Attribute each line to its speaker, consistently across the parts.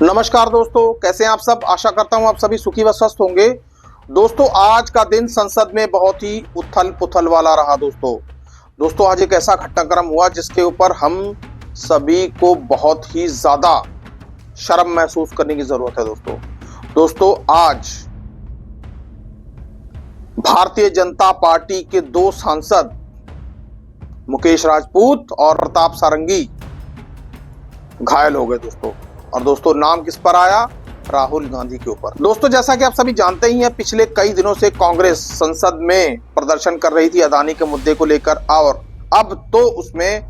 Speaker 1: नमस्कार दोस्तों, कैसे हैं आप सब। आशा करता हूं आप सभी सुखी व स्वस्थ होंगे। दोस्तों, आज का दिन संसद में बहुत ही उथल पुथल वाला रहा। दोस्तों आज एक ऐसा घटनाक्रम हुआ जिसके ऊपर हम सभी को बहुत ही ज्यादा शर्म महसूस करने की जरूरत है। दोस्तों आज भारतीय जनता पार्टी के दो सांसद मुकेश राजपूत और प्रताप सारंगी घायल हो गए और दोस्तों नाम किस पर आया? राहुल गांधी के ऊपर। दोस्तों जैसा कि आप सभी जानते ही हैं, पिछले कई दिनों से कांग्रेस संसद में प्रदर्शन कर रही थी अदानी के मुद्दे को लेकर, और अब तो उसमें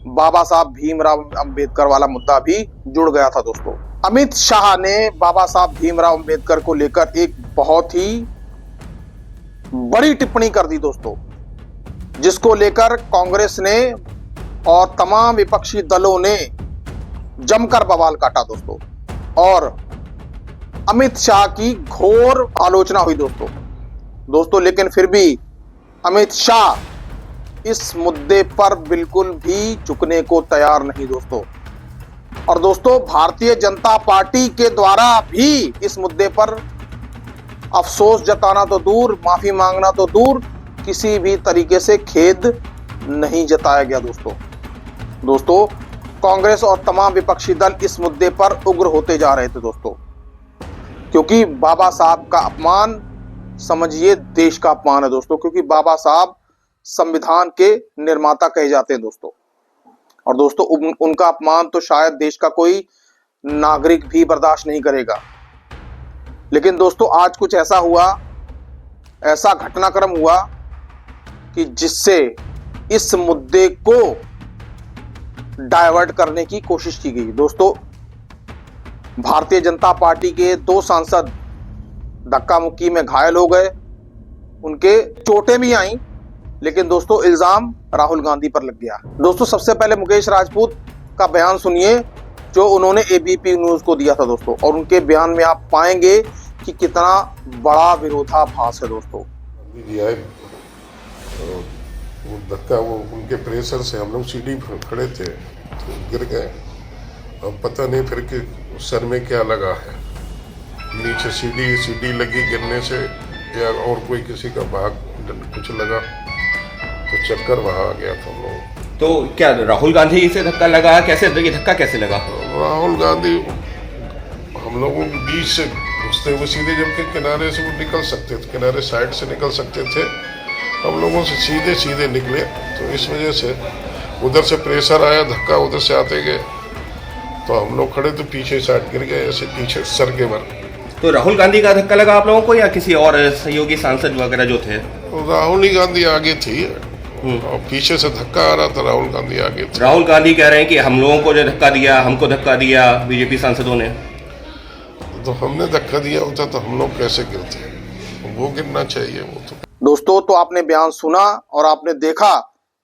Speaker 1: बाबा साहब भीमराव अंबेडकर वाला मुद्दा भी जुड़ गया था। दोस्तों अमित शाह ने बाबा साहब भीमराव अंबेडकर को लेकर एक बहुत ही बड़ी टिप्पणी कर दी दोस्तों, जिसको लेकर कांग्रेस ने और तमाम विपक्षी दलों ने जमकर बवाल काटा दोस्तों, और अमित शाह की घोर आलोचना हुई दोस्तों। लेकिन फिर भी अमित शाह इस मुद्दे पर बिल्कुल भी झुकने को तैयार नहीं दोस्तों। और दोस्तों भारतीय जनता पार्टी के द्वारा भी इस मुद्दे पर अफसोस जताना तो दूर, माफी मांगना तो दूर, किसी भी तरीके से खेद नहीं जताया गया दोस्तों कांग्रेस और तमाम विपक्षी दल इस मुद्दे पर उग्र होते जा रहे थे दोस्तों, क्योंकि बाबा साहब का अपमान समझिए देश का अपमान है दोस्तों, क्योंकि बाबा साहब संविधान के निर्माता कहे जाते हैं दोस्तों। और दोस्तों उनका अपमान तो शायद देश का कोई नागरिक भी बर्दाश्त नहीं करेगा। लेकिन दोस्तों आज कुछ ऐसा हुआ, ऐसा घटनाक्रम हुआ कि जिससे इस मुद्दे को डाइवर्ट करने की कोशिश की गई। दोस्तों भारतीय जनता पार्टी के दो सांसद धक्का मुक्की में घायल हो गए, उनके चोटें भी आईं, लेकिन दोस्तों इल्जाम राहुल गांधी पर लग गया। दोस्तों सबसे पहले मुकेश राजपूत का बयान सुनिए जो उन्होंने एबीपी न्यूज को दिया था दोस्तों, और उनके बयान में आप पाएंगे कि कितना बड़ा विरोधाभास है दोस्तों।
Speaker 2: वो धक्का, वो उनके प्रेशर से हम लोग सीढ़ी पर खड़े थे तो गिर गए। अब पता नहीं फिर कि सर में क्या लगा है, नीचे सीढ़ी लगी गिरने से या और कोई किसी का भाग कुछ लगा तो चक्कर वहाँ आ गया था हम लोग।
Speaker 3: तो क्या राहुल गांधी से धक्का लगा? कैसे धक्का कैसे लगा?
Speaker 2: राहुल गांधी हम लोगों के बीच से घुसते हुए सीधे जबकि किनारे से वो निकल सकते थे, किनारे साइड से निकल सकते थे, हम लोगों से सीधे निकले, तो इस वजह से उधर से प्रेशर आया, धक्का उधर से आते गए तो हम लोग खड़े तो पीछे साइड गिर गए, ऐसे पीछे सर के बल।
Speaker 3: तो राहुल गांधी का धक्का लगा आप लोगों को या किसी और सहयोगी सांसद वगैरह जो थे?
Speaker 2: तो राहुल ही गांधी आगे थी और पीछे से धक्का आ रहा था, राहुल गांधी आगे थी।
Speaker 3: राहुल गांधी कह रहे हैं कि हम लोगों को जो धक्का दिया, हमको धक्का दिया बीजेपी सांसदों ने।
Speaker 2: तो हमने धक्का दिया होता तो हम लोग कैसे गिरते? वो गिरना चाहिए वो तो।
Speaker 1: दोस्तों तो आपने बयान सुना और आपने देखा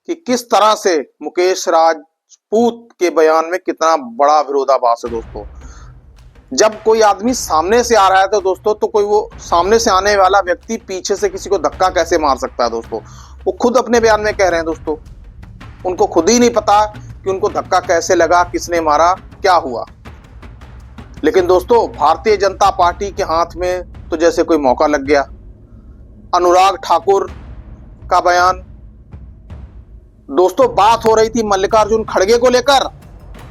Speaker 1: कि किस तरह से मुकेश राजपूत के बयान में कितना बड़ा विरोधाभास है दोस्तों। जब कोई आदमी सामने से आ रहा है तो दोस्तों तो कोई वो सामने से आने वाला व्यक्ति पीछे से किसी को धक्का कैसे मार सकता है दोस्तों? वो खुद अपने बयान में कह रहे हैं दोस्तों, उनको खुद ही नहीं पता कि उनको धक्का कैसे लगा, किसने मारा, क्या हुआ। लेकिन दोस्तों भारतीय जनता पार्टी के हाथ में तो जैसे कोई मौका लग गया। अनुराग ठाकुर का बयान दोस्तों, बात हो रही थी मल्लिकार्जुन खड़गे को लेकर,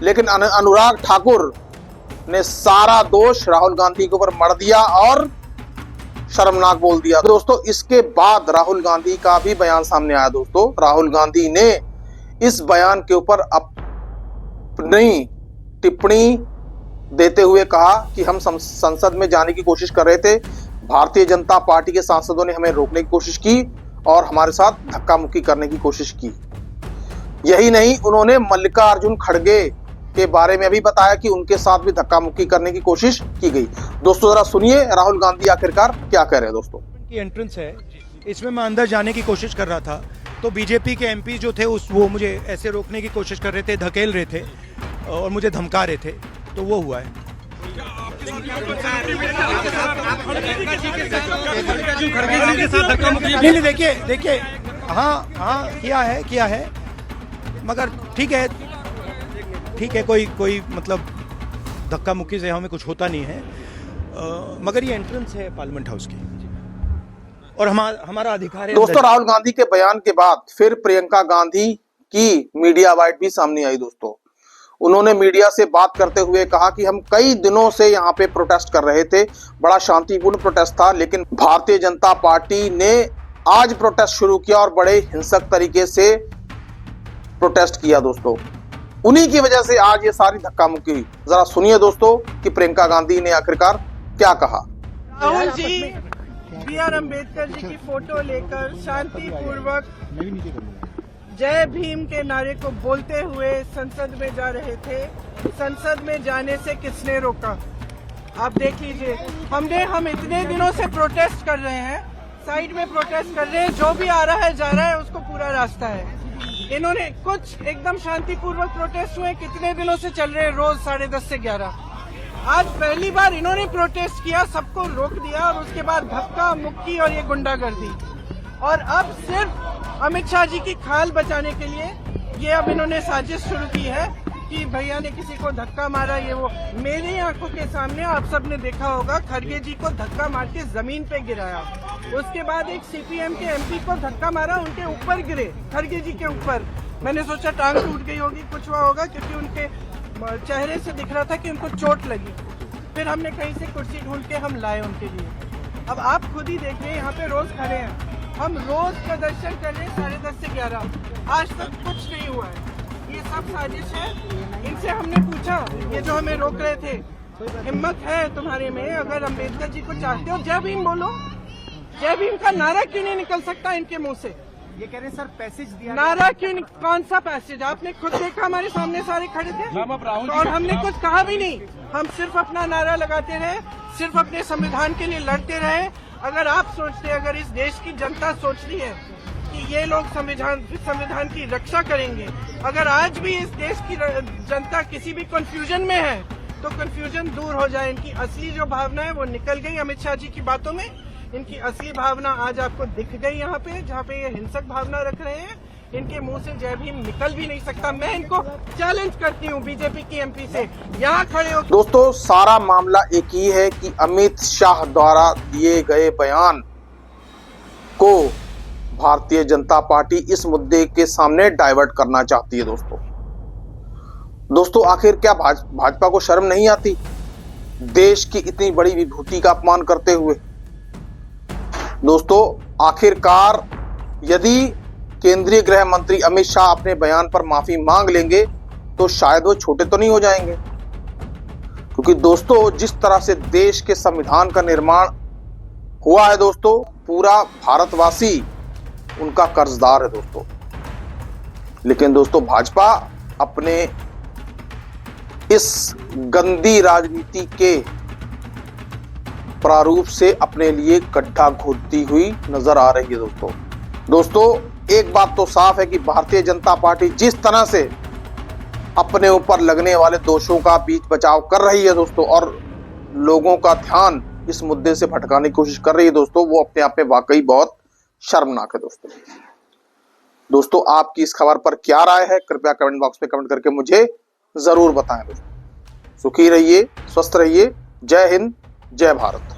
Speaker 1: लेकिन अनुराग ठाकुर ने सारा दोष राहुल गांधी के ऊपर मढ़ दिया और शर्मनाक बोल दिया। दोस्तों इसके बाद राहुल गांधी का भी बयान सामने आया दोस्तों। राहुल गांधी ने इस बयान के ऊपर अपनी टिप्पणी देते हुए कहा कि हम संसद में जाने की कोशिश कर रहे थे, भारतीय जनता पार्टी के सांसदों ने हमें रोकने की कोशिश की और हमारे साथ धक्का मुक्की करने की कोशिश की। यही नहीं, उन्होंने मल्लिकार्जुन खड़गे के बारे में भी बताया कि उनके साथ भी धक्का मुक्की करने की कोशिश की गई। दोस्तों जरा सुनिए राहुल गांधी आखिरकार क्या कह रहे हैं दोस्तों।
Speaker 4: की एंट्रेंस है, इसमें मैं अंदर जाने की कोशिश कर रहा था तो बीजेपी के एमपी जो थे वो मुझे ऐसे रोकने की कोशिश कर रहे थे, धकेल रहे थे और मुझे धमका रहे थे, तो वो हुआ है। नहीं देखिए हाँ किया है मगर ठीक है कोई मतलब धक्का मुक्की से हमें कुछ होता नहीं है, मगर ये एंट्रेंस है पार्लियामेंट हाउस की और हमारा अधिकार है।
Speaker 1: दोस्तों राहुल गांधी के बयान के बाद फिर प्रियंका गांधी की मीडिया वाइट भी सामने आई दोस्तों। उन्होंने मीडिया से बात करते हुए कहा कि हम कई दिनों से यहाँ पे प्रोटेस्ट कर रहे थे, बड़ा शांतिपूर्ण प्रोटेस्ट था, लेकिन भारतीय जनता पार्टी ने आज प्रोटेस्ट शुरू किया और बड़े हिंसक तरीके से प्रोटेस्ट किया दोस्तों। उन्हीं की वजह से आज ये सारी धक्का मुक्की हुई। जरा सुनिए दोस्तों कि प्रियंका गांधी ने आखिरकार क्या कहा।
Speaker 5: राहुल जी बी.आर. अम्बेडकर जी की फोटो लेकर शांतिपूर्वक जय भीम के नारे को बोलते हुए संसद में जा रहे थे। संसद में जाने से किसने रोका? आप देख लीजिए। हम इतने दिनों से प्रोटेस्ट कर रहे हैं, साइड में प्रोटेस्ट कर रहे हैं, जो भी आ रहा है जा रहा है, उसको पूरा रास्ता है। इन्होंने कुछ एकदम शांतिपूर्वक प्रोटेस्ट हुए, कितने दिनों से चल रहे हैं, रोज 10:30 से 11। आज पहली बार इन्होंने प्रोटेस्ट किया, सबको रोक दिया और उसके बाद धक्का मुक्की और ये गुंडागर्दी। और अब सिर्फ अमित शाह जी की खाल बचाने के लिए ये अब इन्होंने साजिश शुरू की है कि भैया ने किसी को धक्का मारा, ये वो। मेरी आंखों के सामने आप सबने देखा होगा, खड़गे जी को धक्का मार के जमीन पे गिराया। उसके बाद एक सीपीएम के एमपी को धक्का मारा, उनके ऊपर गिरे, खड़गे जी के ऊपर। मैंने सोचा टांग टूट गई होगी, कुछ हुआ होगा, क्योंकि उनके चेहरे से दिख रहा था कि उनको चोट लगी। फिर हमने कहीं से कुर्सी ढूंढ के हम लाए उनके लिए। अब आप खुद ही देख रहे हैं, यहाँ पे रोज खड़े हैं, हम रोज प्रदर्शन कर रहे हैं 10:30 से 11। आज तक कुछ नहीं हुआ है, ये सब साजिश है। इनसे हमने पूछा, ये जो हमें रोक रहे थे, हिम्मत है तुम्हारे में? अगर अम्बेडकर जी को चाहते हो जय भीम बोलो। जय भीम का नारा क्यों नहीं निकल सकता इनके मुंह से?
Speaker 4: ये कह रहे हैं सर पैसेज दिया,
Speaker 5: नारा क्यों नहीं? कौन सा पैसेज? आपने खुद देखा, हमारे सामने सारे खड़े थे और हमने कुछ कहा भी नहीं। हम सिर्फ अपना नारा लगाते रहे, सिर्फ अपने संविधान के लिए लड़ते रहे। अगर आप सोचते, अगर इस देश की जनता सोच रही है कि ये लोग संविधान की रक्षा करेंगे, अगर आज भी इस देश की जनता किसी भी कंफ्यूजन में है, तो कंफ्यूजन दूर हो जाए। इनकी असली जो भावना है वो निकल गई अमित शाह जी की बातों में। इनकी असली भावना आज आपको दिख गई यहाँ पे, जहाँ पे ये हिंसक भावना रख रहे हैं। इनके मुंह से जय भीम निकल भी नहीं सकता। मैं इनको चैलेंज करती हूँ बीजेपी की एमपी से, यहाँ खड़े हो।
Speaker 1: दोस्तों सारा मामला एक ही है कि अमित शाह द्वारा दिए गए बयान को भारतीय जनता पार्टी इस मुद्दे के सामने डाइवर्ट करना चाहती है। दोस्तों आखिर क्या भाजपा को शर्म नहीं आती देश की इतनी बड़ी विभूति का अपमान करते हुए? दोस्तों आखिरकार यदि केंद्रीय गृह मंत्री अमित शाह अपने बयान पर माफी मांग लेंगे तो शायद वो छोटे तो नहीं हो जाएंगे, क्योंकि दोस्तों जिस तरह से देश के संविधान का निर्माण हुआ है दोस्तों, पूरा भारतवासी उनका कर्जदार है दोस्तों। लेकिन दोस्तों भाजपा अपने इस गंदी राजनीति के प्रारूप से अपने लिए गड्ढा खोदती हुई नजर आ रही है दोस्तों एक बात तो साफ है कि भारतीय जनता पार्टी जिस तरह से अपने ऊपर लगने वाले दोषों का बीच बचाव कर रही है दोस्तों, और लोगों का ध्यान इस मुद्दे से भटकाने की कोशिश कर रही है दोस्तों, वो अपने आप में वाकई बहुत शर्मनाक है दोस्तों आपकी इस खबर पर क्या राय है? कृपया कमेंट बॉक्स में कमेंट करके मुझे जरूर बताएं दोस्तों। सुखी रहिए, स्वस्थ रहिए। जय हिंद, जय भारत।